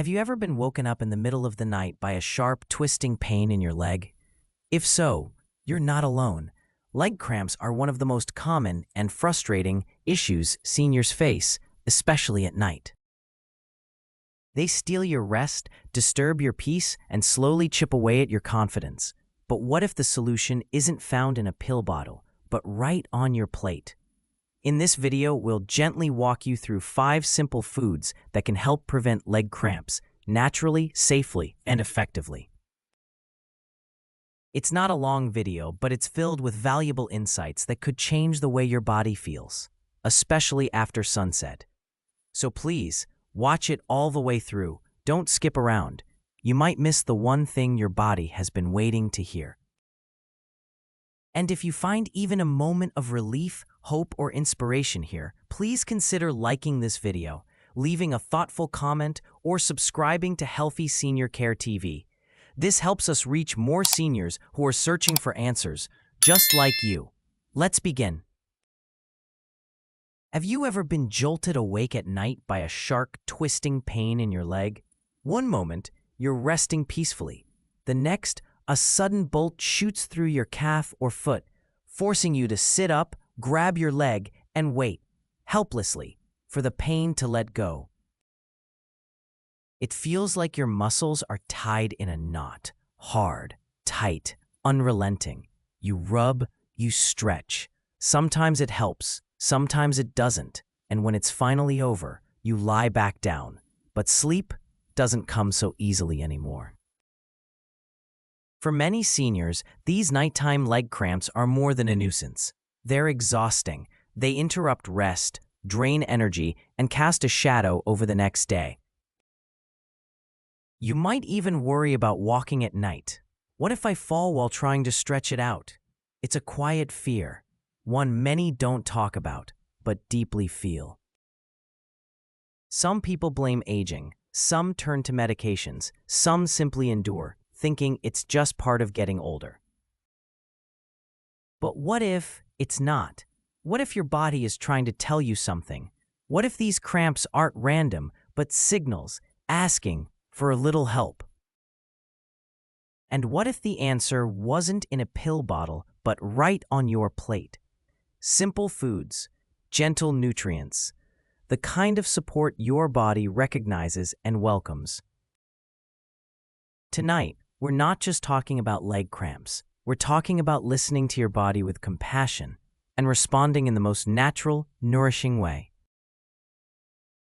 Have you ever been woken up in the middle of the night by a sharp, twisting pain in your leg? If so, you're not alone. Leg cramps are one of the most common and frustrating issues seniors face, especially at night. They steal your rest, disturb your peace, and slowly chip away at your confidence. But what if the solution isn't found in a pill bottle, but right on your plate? In this video, we'll gently walk you through 5 simple foods that can help prevent leg cramps naturally, safely, and effectively. It's not a long video, but it's filled with valuable insights that could change the way your body feels, especially after sunset. So please, watch it all the way through. Don't skip around. You might miss the one thing your body has been waiting to hear. And if you find even a moment of relief, hope, or inspiration here, please consider liking this video, leaving a thoughtful comment, or subscribing to Healthy Senior Care TV. This helps us reach more seniors who are searching for answers, just like you. Let's begin. Have you ever been jolted awake at night by a sharp, twisting pain in your leg? One moment, you're resting peacefully. The next, a sudden bolt shoots through your calf or foot, forcing you to sit up, grab your leg, and wait, helplessly, for the pain to let go. It feels like your muscles are tied in a knot, hard, tight, unrelenting. You rub, you stretch. Sometimes it helps, sometimes it doesn't, and when it's finally over, you lie back down. But sleep doesn't come so easily anymore. For many seniors, these nighttime leg cramps are more than a nuisance. They're exhausting. They interrupt rest, drain energy, and cast a shadow over the next day. You might even worry about walking at night. What if I fall while trying to stretch it out? It's a quiet fear, one many don't talk about, but deeply feel. Some people blame aging, some turn to medications, some simply endure, thinking it's just part of getting older. But what if it's not? What if your body is trying to tell you something? What if these cramps aren't random, but signals asking for a little help? And what if the answer wasn't in a pill bottle, but right on your plate? Simple foods, gentle nutrients, the kind of support your body recognizes and welcomes. Tonight, we're not just talking about leg cramps. We're talking about listening to your body with compassion and responding in the most natural, nourishing way.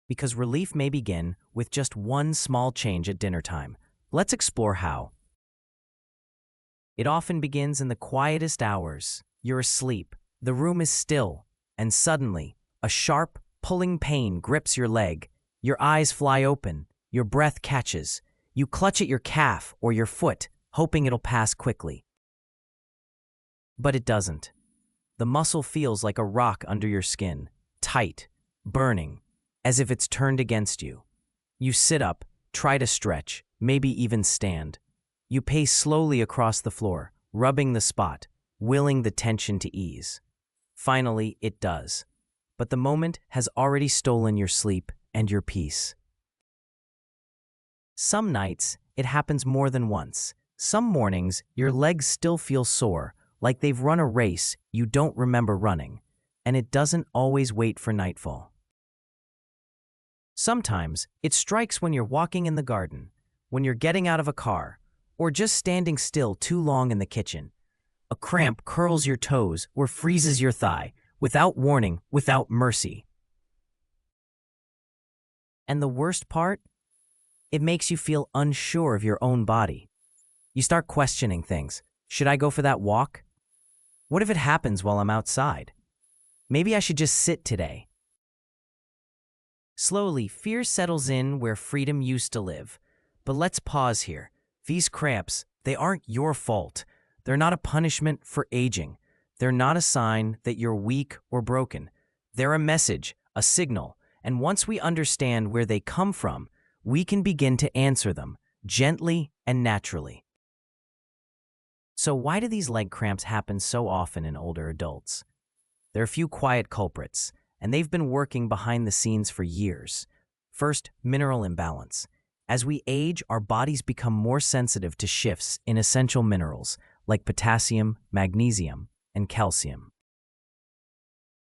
Because relief may begin with just one small change at dinner time. Let's explore how. It often begins in the quietest hours. You're asleep, the room is still, and suddenly, a sharp, pulling pain grips your leg. Your eyes fly open, your breath catches. You clutch at your calf or your foot, hoping it'll pass quickly. But it doesn't. The muscle feels like a rock under your skin, tight, burning, as if it's turned against you. You sit up, try to stretch, maybe even stand. You pace slowly across the floor, rubbing the spot, willing the tension to ease. Finally, it does. But the moment has already stolen your sleep and your peace. Some nights, it happens more than once. Some mornings, your legs still feel sore, like they've run a race you don't remember running, and it doesn't always wait for nightfall. Sometimes, it strikes when you're walking in the garden, when you're getting out of a car, or just standing still too long in the kitchen. A cramp curls your toes or freezes your thigh, without warning, without mercy. And the worst part? It makes you feel unsure of your own body. You start questioning things. Should I go for that walk? What if it happens while I'm outside? Maybe I should just sit today. Slowly, fear settles in where freedom used to live. But let's pause here. These cramps, they aren't your fault. They're not a punishment for aging. They're not a sign that you're weak or broken. They're a message, a signal, and once we understand where they come from, we can begin to answer them gently and naturally. So why do these leg cramps happen so often in older adults? There are a few quiet culprits, and they've been working behind the scenes for years. First, mineral imbalance. As we age, our bodies become more sensitive to shifts in essential minerals like potassium, magnesium, and calcium.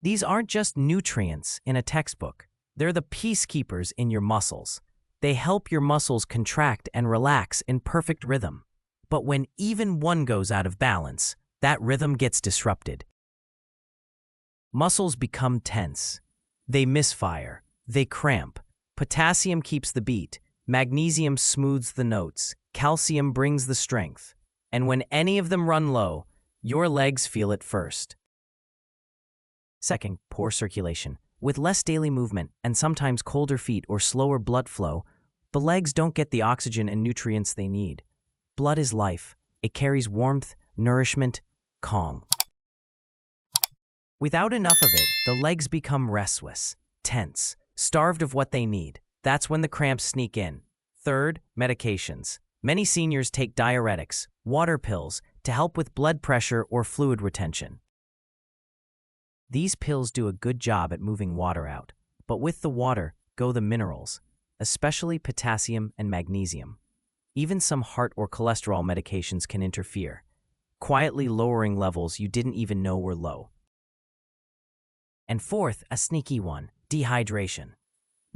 These aren't just nutrients in a textbook. They're the peacekeepers in your muscles. They help your muscles contract and relax in perfect rhythm. But when even one goes out of balance, that rhythm gets disrupted. Muscles become tense. They misfire. They cramp. Potassium keeps the beat. Magnesium smooths the notes. Calcium brings the strength. And when any of them run low, your legs feel it first. Second, poor circulation. With less daily movement and sometimes colder feet or slower blood flow, the legs don't get the oxygen and nutrients they need. Blood is life. It carries warmth, nourishment, calm. Without enough of it, the legs become restless, tense, starved of what they need. That's when the cramps sneak in. Third, medications. Many seniors take diuretics, water pills, to help with blood pressure or fluid retention. These pills do a good job at moving water out, but with the water go the minerals, especially potassium and magnesium. Even some heart or cholesterol medications can interfere, quietly lowering levels you didn't even know were low. And fourth, a sneaky one, dehydration.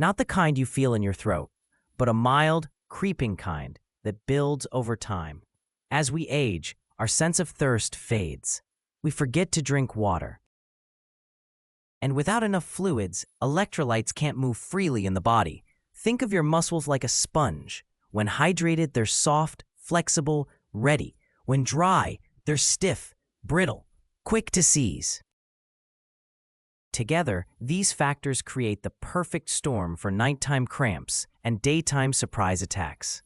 Not the kind you feel in your throat, but a mild, creeping kind that builds over time. As we age, our sense of thirst fades. We forget to drink water. And without enough fluids, electrolytes can't move freely in the body. Think of your muscles like a sponge. When hydrated, they're soft, flexible, ready. When dry, they're stiff, brittle, quick to seize. Together, these factors create the perfect storm for nighttime cramps and daytime surprise attacks.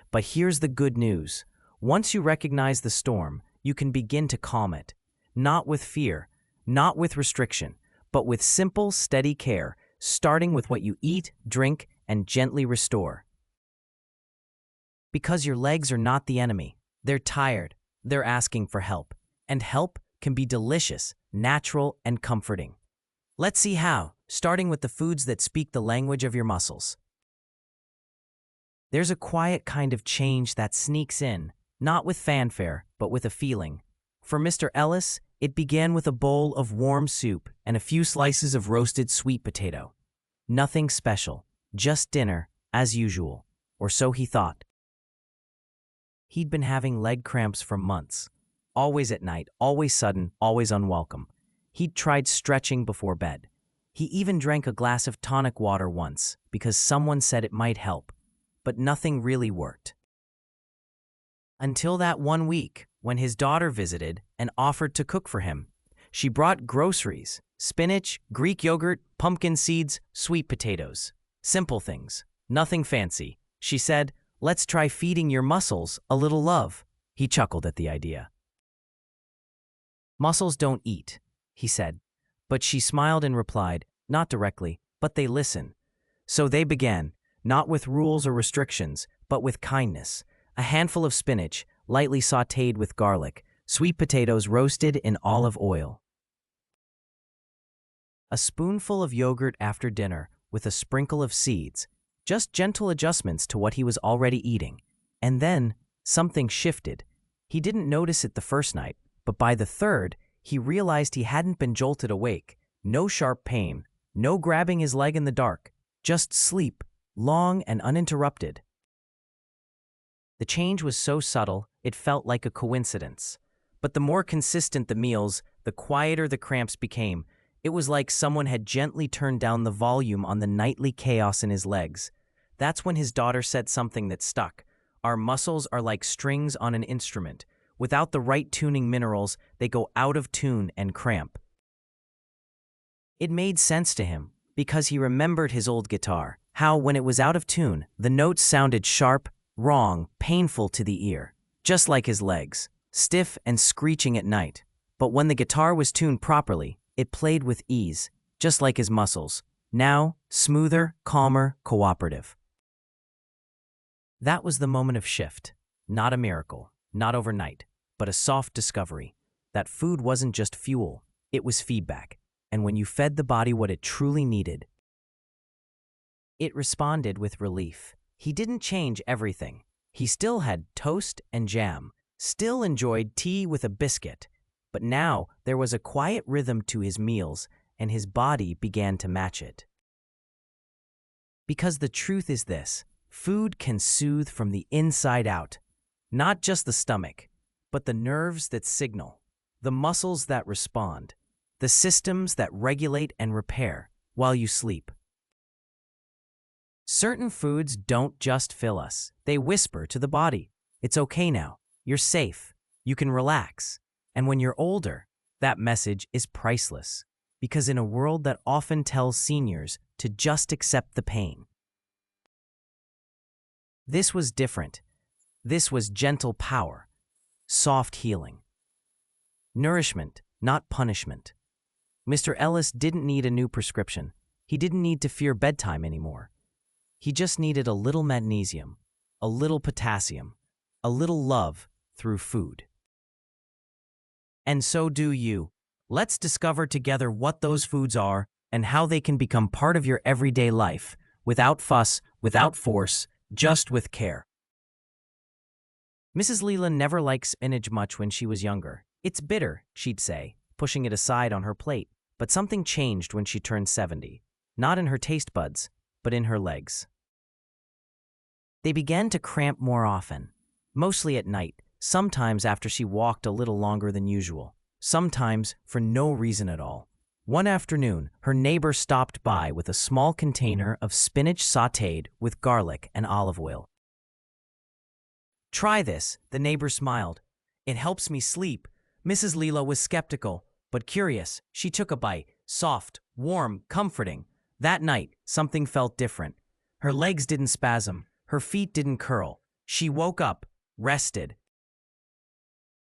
But here's the good news. Once you recognize the storm, you can begin to calm it. Not with fear, not with restriction, but with simple, steady care, starting with what you eat, drink, and gently restore. Because your legs are not the enemy. They're tired. They're asking for help. And help can be delicious, natural, and comforting. Let's see how, starting with the foods that speak the language of your muscles. There's a quiet kind of change that sneaks in, not with fanfare, but with a feeling. For Mr. Ellis, it began with a bowl of warm soup and a few slices of roasted sweet potato. Nothing special, just dinner, as usual, or so he thought. He'd been having leg cramps for months. Always at night, always sudden, always unwelcome. He'd tried stretching before bed. He even drank a glass of tonic water once because someone said it might help, but nothing really worked. Until that one week when his daughter visited and offered to cook for him. She brought groceries: spinach, Greek yogurt, pumpkin seeds, sweet potatoes. Simple things, nothing fancy. She said, "Let's try feeding your muscles a little love." He chuckled at the idea. "Muscles don't eat," he said, but she smiled and replied, "Not directly, but they listen." So they began, not with rules or restrictions, but with kindness. A handful of spinach, lightly sautéed with garlic, sweet potatoes roasted in olive oil. A spoonful of yogurt after dinner with a sprinkle of seeds, just gentle adjustments to what he was already eating. And then something shifted. He didn't notice it the first night, but by the third, he realized he hadn't been jolted awake. No sharp pain, no grabbing his leg in the dark, just sleep, long and uninterrupted. The change was so subtle, it felt like a coincidence. But the more consistent the meals, the quieter the cramps became. It was like someone had gently turned down the volume on the nightly chaos in his legs. That's when his daughter said something that stuck. Our muscles are like strings on an instrument. Without the right tuning minerals, they go out of tune and cramp. It made sense to him, because he remembered his old guitar, how when it was out of tune, the notes sounded sharp, wrong, painful to the ear, just like his legs, stiff and screeching at night. But when the guitar was tuned properly, it played with ease, just like his muscles, now smoother, calmer, cooperative. That was the moment of shift, not a miracle, not overnight, but a soft discovery that food wasn't just fuel, it was feedback. And when you fed the body what it truly needed, it responded with relief. He didn't change everything. He still had toast and jam, still enjoyed tea with a biscuit. But now there was a quiet rhythm to his meals, and his body began to match it. Because the truth is this: food can soothe from the inside out. Not just the stomach, but the nerves that signal, the muscles that respond, the systems that regulate and repair while you sleep. Certain foods don't just fill us. They whisper to the body, "It's okay now. You're safe. You can relax." And when you're older, that message is priceless. Because in a world that often tells seniors to just accept the pain, this was different. This was gentle power, soft healing. Nourishment, not punishment. Mr. Ellis didn't need a new prescription. He didn't need to fear bedtime anymore. He just needed a little magnesium, a little potassium, a little love through food. And so do you. Let's discover together what those foods are and how they can become part of your everyday life, without fuss, without force, just with care. Mrs. Leela never liked spinach much when she was younger. "It's bitter," she'd say, pushing it aside on her plate. But something changed when she turned 70. Not in her taste buds, but in her legs. They began to cramp more often, mostly at night, sometimes after she walked a little longer than usual, sometimes for no reason at all. One afternoon, her neighbor stopped by with a small container of spinach sautéed with garlic and olive oil. "Try this," the neighbor smiled. "It helps me sleep." Mrs. Leela was skeptical, but curious. She took a bite, soft, warm, comforting. That night, something felt different. Her legs didn't spasm. Her feet didn't curl. She woke up, rested.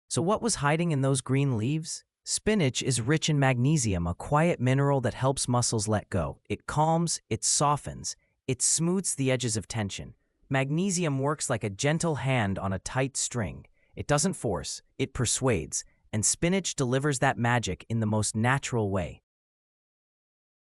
So what was hiding in those green leaves? Spinach is rich in magnesium, a quiet mineral that helps muscles let go. It calms, it softens, it smooths the edges of tension. Magnesium works like a gentle hand on a tight string. It doesn't force, it persuades, and spinach delivers that magic in the most natural way.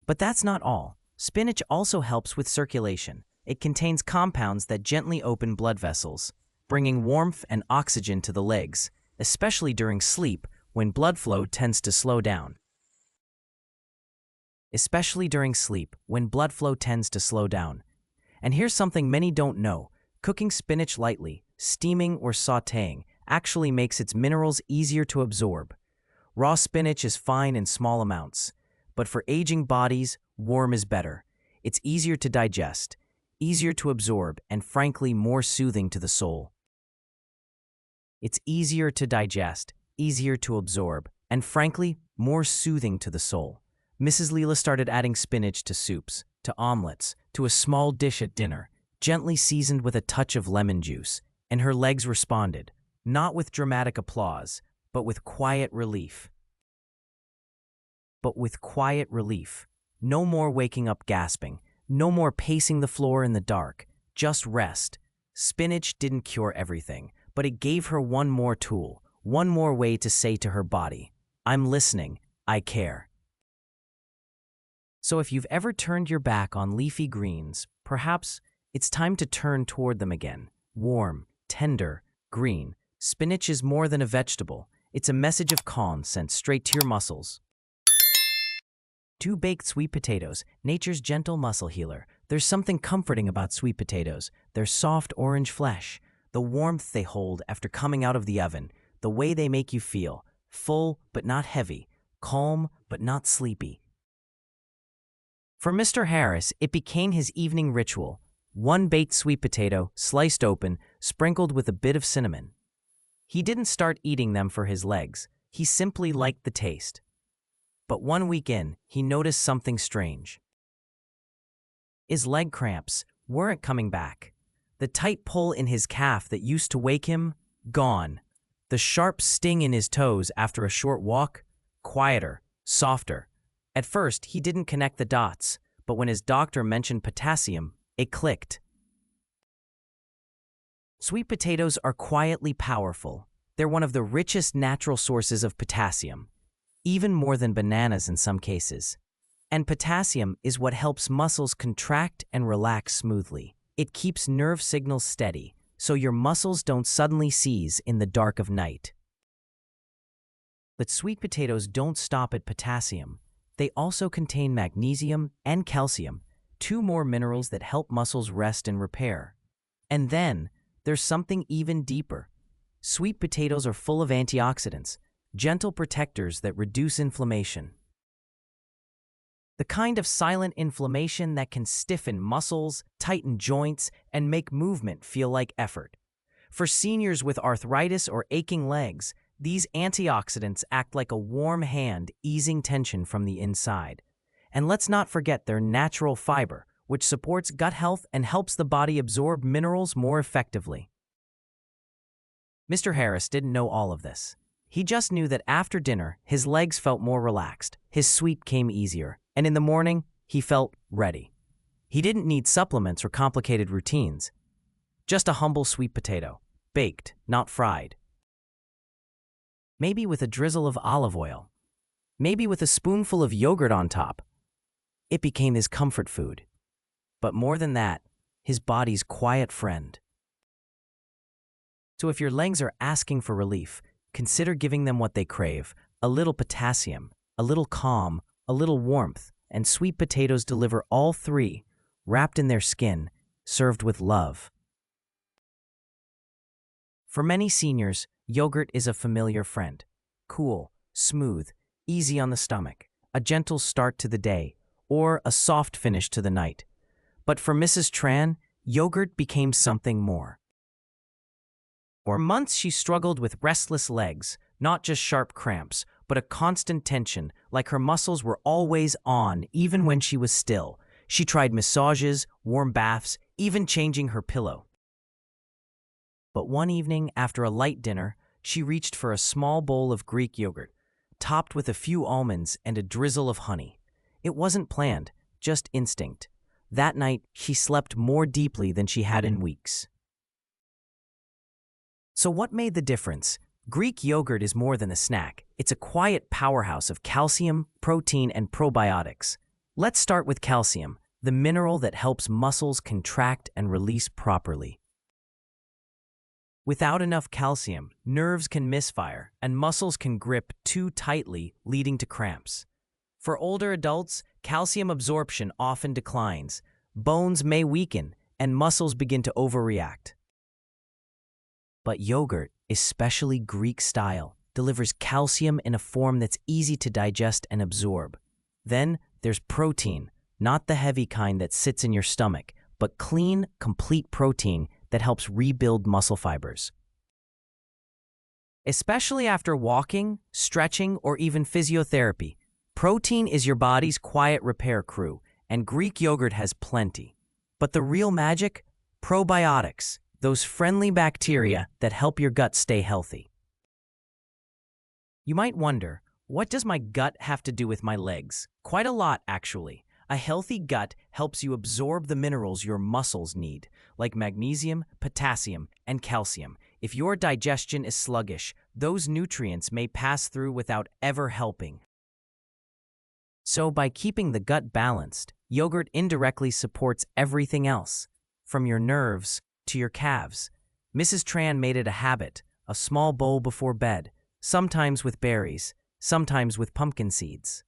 But that's not all. Spinach also helps with circulation. It contains compounds that gently open blood vessels, bringing warmth and oxygen to the legs, especially during sleep when blood flow tends to slow down. And here's something many don't know. Cooking spinach lightly, steaming or sautéing, actually makes its minerals easier to absorb. Raw spinach is fine in small amounts, but for aging bodies, warm is better. It's easier to digest, easier to absorb, and frankly, more soothing to the soul. It's easier to digest, easier to absorb, and frankly, more soothing to the soul. Mrs. Leela started adding spinach to soups, to omelets, to a small dish at dinner, gently seasoned with a touch of lemon juice, and her legs responded, not with dramatic applause, but with quiet relief. No more waking up gasping, no more pacing the floor in the dark, just rest. Spinach didn't cure everything, but it gave her one more tool, one more way to say to her body, "I'm listening, I care." So if you've ever turned your back on leafy greens, perhaps it's time to turn toward them again. Warm, tender, green. Spinach is more than a vegetable. It's a message of calm sent straight to your muscles. 2 baked sweet potatoes, nature's gentle muscle healer. There's something comforting about sweet potatoes. Their soft orange flesh, the warmth they hold after coming out of the oven, the way they make you feel, full but not heavy, calm but not sleepy. For Mr. Harris, it became his evening ritual. 1 baked sweet potato, sliced open, sprinkled with a bit of cinnamon. He didn't start eating them for his legs. He simply liked the taste. But 1 week in, he noticed something strange. His leg cramps weren't coming back. The tight pull in his calf that used to wake him, gone. The sharp sting in his toes after a short walk, quieter, softer. At first, he didn't connect the dots, but when his doctor mentioned potassium, it clicked. Sweet potatoes are quietly powerful. They're one of the richest natural sources of potassium, even more than bananas in some cases. And potassium is what helps muscles contract and relax smoothly. It keeps nerve signals steady, so your muscles don't suddenly seize in the dark of night. But sweet potatoes don't stop at potassium. They also contain magnesium and calcium, two more minerals that help muscles rest and repair. And then, there's something even deeper. Sweet potatoes are full of antioxidants, gentle protectors that reduce inflammation. The kind of silent inflammation that can stiffen muscles, tighten joints, and make movement feel like effort. For seniors with arthritis or aching legs, these antioxidants act like a warm hand easing tension from the inside. And let's not forget their natural fiber, which supports gut health and helps the body absorb minerals more effectively. Mr. Harris didn't know all of this. He just knew that after dinner, his legs felt more relaxed, his sweep came easier, and in the morning, he felt ready. He didn't need supplements or complicated routines. Just a humble sweet potato, baked, not fried. Maybe with a drizzle of olive oil. Maybe with a spoonful of yogurt on top. It became his comfort food. But more than that, his body's quiet friend. So if your legs are asking for relief, consider giving them what they crave: a little potassium, a little calm, a little warmth, and sweet potatoes deliver all three, wrapped in their skin, served with love. For many seniors, yogurt is a familiar friend. Cool, smooth, easy on the stomach, a gentle start to the day, or a soft finish to the night. But for Mrs. Tran, yogurt became something more. For months she struggled with restless legs, not just sharp cramps, but a constant tension, like her muscles were always on, even when she was still. She tried massages, warm baths, even changing her pillow. But one evening, after a light dinner, she reached for a small bowl of Greek yogurt, topped with a few almonds and a drizzle of honey. It wasn't planned, just instinct. That night, she slept more deeply than she had in weeks. So what made the difference? Greek yogurt is more than a snack. It's a quiet powerhouse of calcium, protein, and probiotics. Let's start with calcium, the mineral that helps muscles contract and release properly. Without enough calcium, nerves can misfire and muscles can grip too tightly, leading to cramps. For older adults, calcium absorption often declines, bones may weaken, and muscles begin to overreact. But yogurt, especially Greek style, delivers calcium in a form that's easy to digest and absorb. Then there's protein, not the heavy kind that sits in your stomach, but clean, complete protein that helps rebuild muscle fibers. Especially after walking, stretching, or even physiotherapy, protein is your body's quiet repair crew, and Greek yogurt has plenty. But the real magic? Probiotics, those friendly bacteria that help your gut stay healthy. You might wonder, what does my gut have to do with my legs? Quite a lot, actually. A healthy gut helps you absorb the minerals your muscles need, like magnesium, potassium, and calcium. If your digestion is sluggish, those nutrients may pass through without ever helping. So by keeping the gut balanced, yogurt indirectly supports everything else, from your nerves to your calves. Mrs. Tran made it a habit, a small bowl before bed, sometimes with berries, sometimes with pumpkin seeds.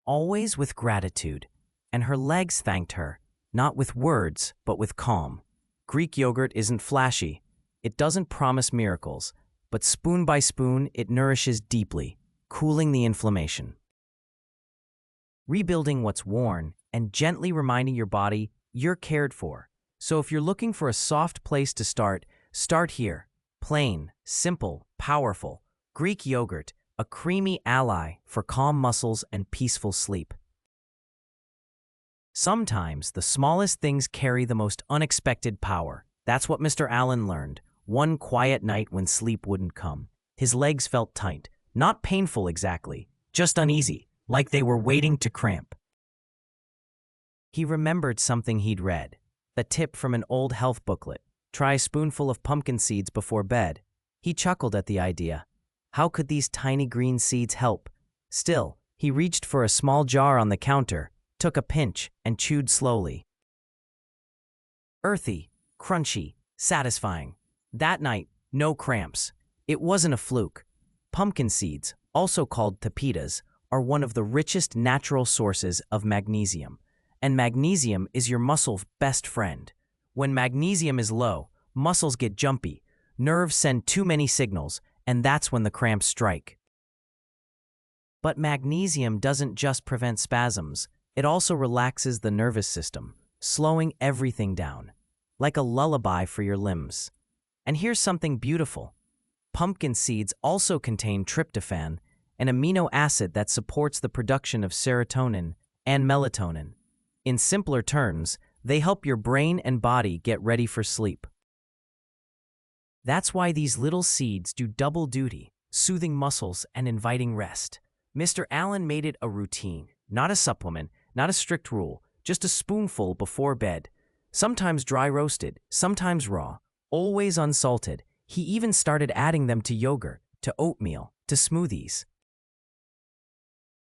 Always with gratitude, and her legs thanked her, not with words, but with calm. Greek yogurt isn't flashy. It doesn't promise miracles, but spoon by spoon, it nourishes deeply, cooling the inflammation, rebuilding what's worn, and gently reminding your body you're cared for. So if you're looking for a soft place to start, start here. Plain, simple, powerful. Greek yogurt, a creamy ally for calm muscles and peaceful sleep. Sometimes the smallest things carry the most unexpected power. That's what Mr. Allen learned one quiet night when sleep wouldn't come. His legs felt tight, not painful exactly, just uneasy, like they were waiting to cramp. He remembered something he'd read, a tip from an old health booklet. Try a spoonful of pumpkin seeds before bed. He chuckled at the idea. How could these tiny green seeds help? Still, he reached for a small jar on the counter, took a pinch, and chewed slowly. Earthy, crunchy, satisfying. That night, no cramps. It wasn't a fluke. Pumpkin seeds, also called pepitas, are one of the richest natural sources of magnesium. And magnesium is your muscle's best friend. When magnesium is low, muscles get jumpy, nerves send too many signals, and that's when the cramps strike. But magnesium doesn't just prevent spasms, it also relaxes the nervous system, slowing everything down, like a lullaby for your limbs. And here's something beautiful. Pumpkin seeds also contain tryptophan, an amino acid that supports the production of serotonin and melatonin. In simpler terms, they help your brain and body get ready for sleep. That's why these little seeds do double duty, soothing muscles and inviting rest. Mr. Allen made it a routine, not a supplement, not a strict rule, just a spoonful before bed. Sometimes dry roasted, sometimes raw, always unsalted. He even started adding them to yogurt, to oatmeal, to smoothies.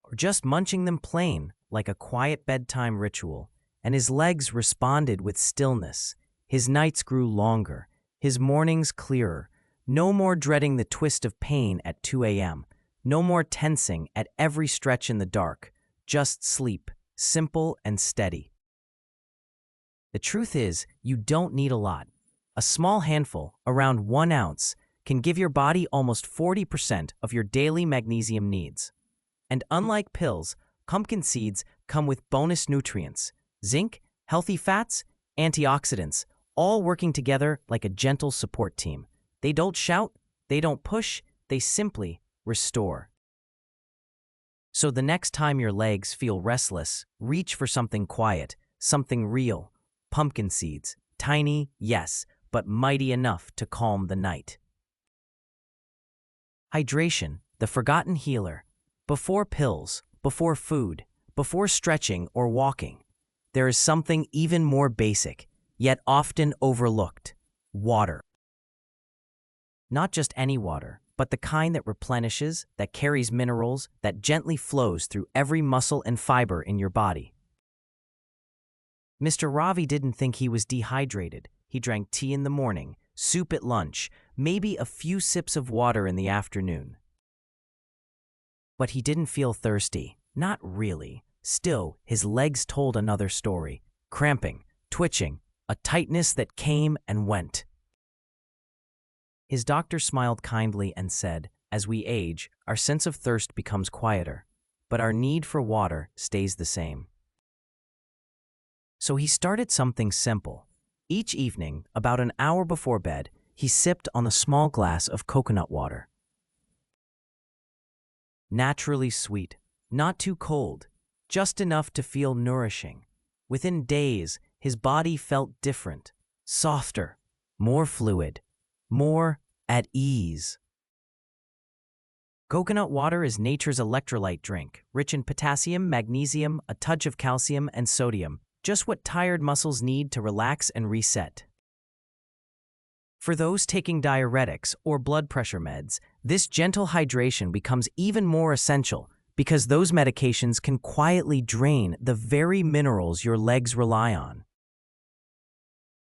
Or just munching them plain, like a quiet bedtime ritual. And his legs responded with stillness. His nights grew longer, his mornings clearer. No more dreading the twist of pain at 2 a.m. No more tensing at every stretch in the dark. Just sleep, simple and steady. The truth is, you don't need a lot. A small handful, around 1 ounce, can give your body almost 40% of your daily magnesium needs. And unlike pills, pumpkin seeds come with bonus nutrients: zinc, healthy fats, antioxidants, all working together like a gentle support team. They don't shout, they don't push, they simply restore. So the next time your legs feel restless, reach for something quiet, something real. Pumpkin seeds, tiny, yes, but mighty enough to calm the night. Hydration, the forgotten healer. Before pills, before food, before stretching or walking, there is something even more basic, yet often overlooked: water. Not just any water, but the kind that replenishes, that carries minerals, that gently flows through every muscle and fiber in your body. Mr. Ravi didn't think he was dehydrated. He drank tea in the morning, soup at lunch, maybe a few sips of water in the afternoon. But he didn't feel thirsty. Not really. Still, his legs told another story. Cramping, twitching, a tightness that came and went. His doctor smiled kindly and said, "As we age, our sense of thirst becomes quieter, but our need for water stays the same." So he started something simple. Each evening, about an hour before bed, he sipped on a small glass of coconut water. Naturally sweet, not too cold, just enough to feel nourishing. Within days, his body felt different, softer, more fluid, more at ease. Coconut water is nature's electrolyte drink, rich in potassium, magnesium, a touch of calcium, and sodium, just what tired muscles need to relax and reset. For those taking diuretics or blood pressure meds, this gentle hydration becomes even more essential because those medications can quietly drain the very minerals your legs rely on.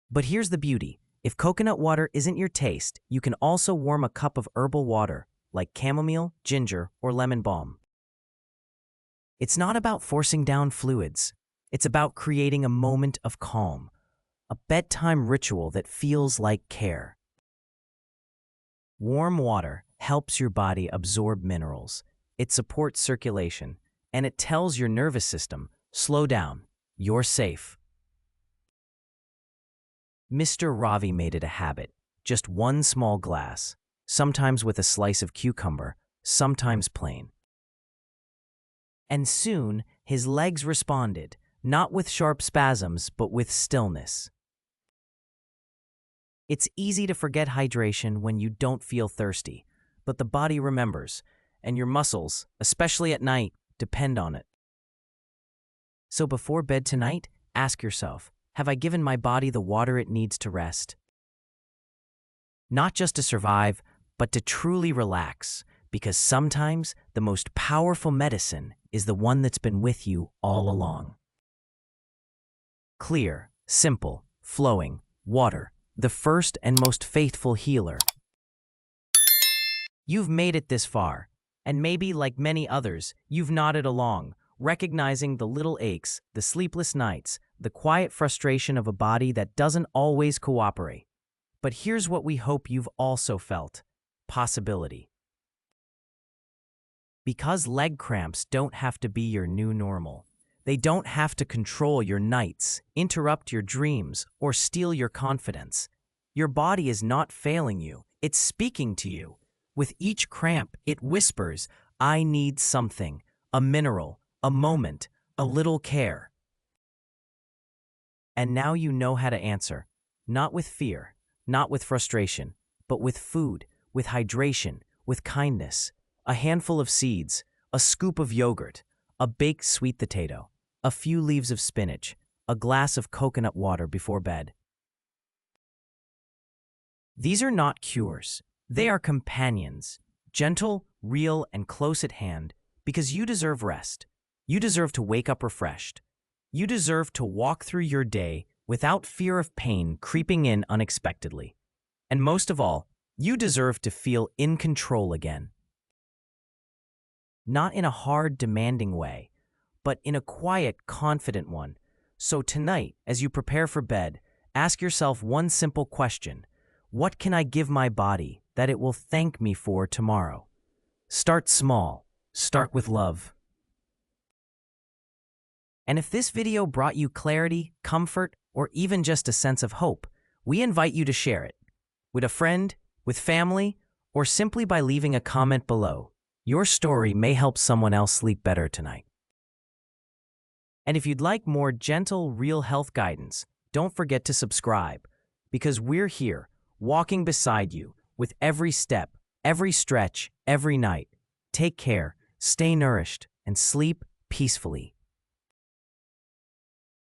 But here's the beauty. If coconut water isn't your taste, you can also warm a cup of herbal water, like chamomile, ginger, or lemon balm. It's not about forcing down fluids. It's about creating a moment of calm, a bedtime ritual that feels like care. Warm water helps your body absorb minerals. It supports circulation, and it tells your nervous system, slow down, you're safe. Mr. Ravi made it a habit, just one small glass, sometimes with a slice of cucumber, sometimes plain. And soon, his legs responded, not with sharp spasms, but with stillness. It's easy to forget hydration when you don't feel thirsty, but the body remembers, and your muscles, especially at night, depend on it. So before bed tonight, ask yourself, have I given my body the water it needs to rest? Not just to survive, but to truly relax, because sometimes the most powerful medicine is the one that's been with you all along. Clear, simple, flowing, water, the first and most faithful healer. You've made it this far, and maybe, like many others, you've nodded along, recognizing the little aches, the sleepless nights, the quiet frustration of a body that doesn't always cooperate. But here's what we hope you've also felt: possibility. Because leg cramps don't have to be your new normal. They don't have to control your nights, interrupt your dreams, or steal your confidence. Your body is not failing you, it's speaking to you. With each cramp, it whispers, "I need something, a mineral, a moment, a little care." And now you know how to answer, not with fear, not with frustration, but with food, with hydration, with kindness. A handful of seeds, a scoop of yogurt, a baked sweet potato, a few leaves of spinach, a glass of coconut water before bed. These are not cures. They are companions, gentle, real, and close at hand, because you deserve rest. You deserve to wake up refreshed. You deserve to walk through your day without fear of pain creeping in unexpectedly. And most of all, you deserve to feel in control again. Not in a hard, demanding way, but in a quiet, confident one. So tonight, as you prepare for bed, ask yourself one simple question: what can I give my body that it will thank me for tomorrow? Start small. Start with love. And if this video brought you clarity, comfort, or even just a sense of hope, we invite you to share it with a friend, with family, or simply by leaving a comment below. Your story may help someone else sleep better tonight. And if you'd like more gentle, real health guidance, don't forget to subscribe, because we're here, walking beside you with every step, every stretch, every night. Take care, stay nourished, and sleep peacefully.